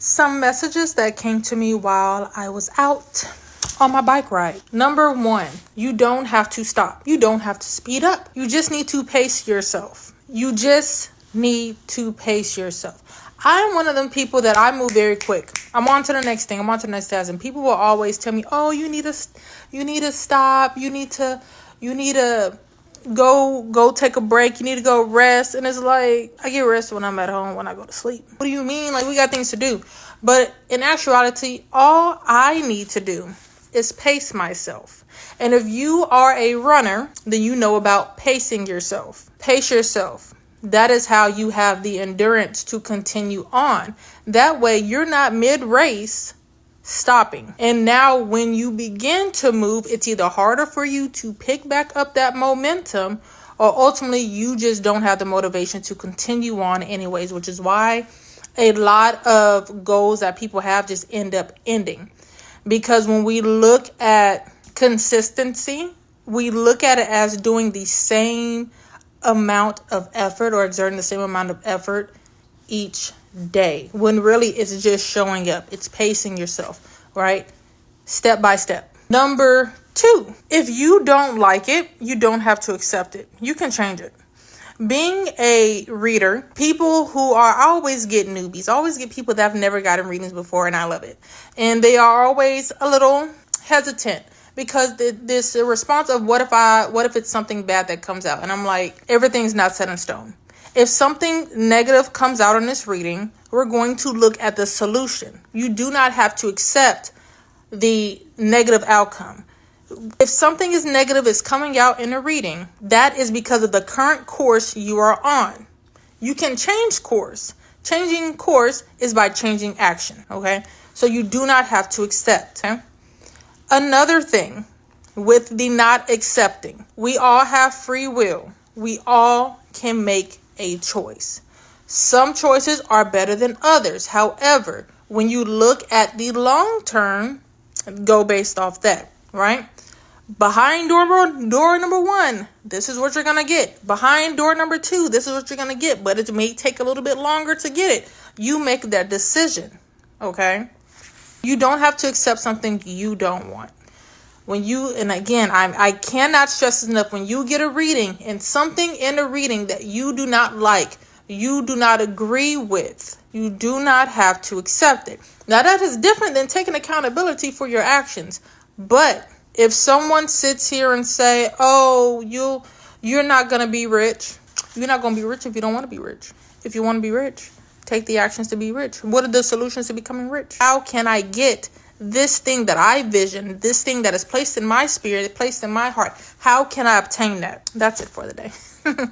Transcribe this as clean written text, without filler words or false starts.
Some messages that came to me while I was out on my bike ride. Number one, you don't have to stop. You don't have to speed up. You just need to pace yourself. You just need to pace yourself. I'm one of them people that I move very quick. I'm on to the next thing. I'm on to the next task. And people will always tell me, oh, you need to stop. You need to go take a break. You need to go rest. And it's like, I get rest when I'm at home, when I go to sleep. What do you mean? Like, we got things to do. But in actuality, all I need to do is pace myself. And if you are a runner, then you know about pacing yourself. Pace yourself. That is how you have the endurance to continue on. That way, you're not mid-race stopping. And now when you begin to move, it's either harder for you to pick back up that momentum, or ultimately you just don't have the motivation to continue on anyways, which is why a lot of goals that people have just end up ending. Because when we look at consistency, we look at it as doing the same amount of effort or exerting the same amount of effort each day, when really it's just showing up. It's pacing yourself, right? Step by step. Number two, if you don't like it, you don't have to accept it. You can change it. Being a reader, people who are always get newbies, always get people that have never gotten readings before, and I love it. And they are always a little hesitant because this response of what if it's something bad that comes out? And I'm like, everything's not set in stone. If something negative comes out in this reading, we're going to look at the solution. You do not have to accept the negative outcome. If something is negative is coming out in a reading, that is because of the current course you are on. You can change course. Changing course is by changing action, okay? So you do not have to accept, okay? Another thing with the not accepting, we all have free will. We all can make a choice. Some choices are better than others. However, when you look at the long term, go based off that, right? Behind door number one, this is what you're going to get. Behind door number two, this is what you're going to get. But it may take a little bit longer to get it. You make that decision, okay? You don't have to accept something you don't want. And again, I cannot stress this enough, when you get a reading and something in a reading that you do not like, you do not agree with, you do not have to accept it. Now, that is different than taking accountability for your actions. But if someone sits here and say, oh, you're not going to be rich. You're not going to be rich if you don't want to be rich. If you want to be rich, take the actions to be rich. What are the solutions to becoming rich? How can I get this thing that I vision, this thing that is placed in my spirit, placed in my heart? How can I obtain that? That's it for the day.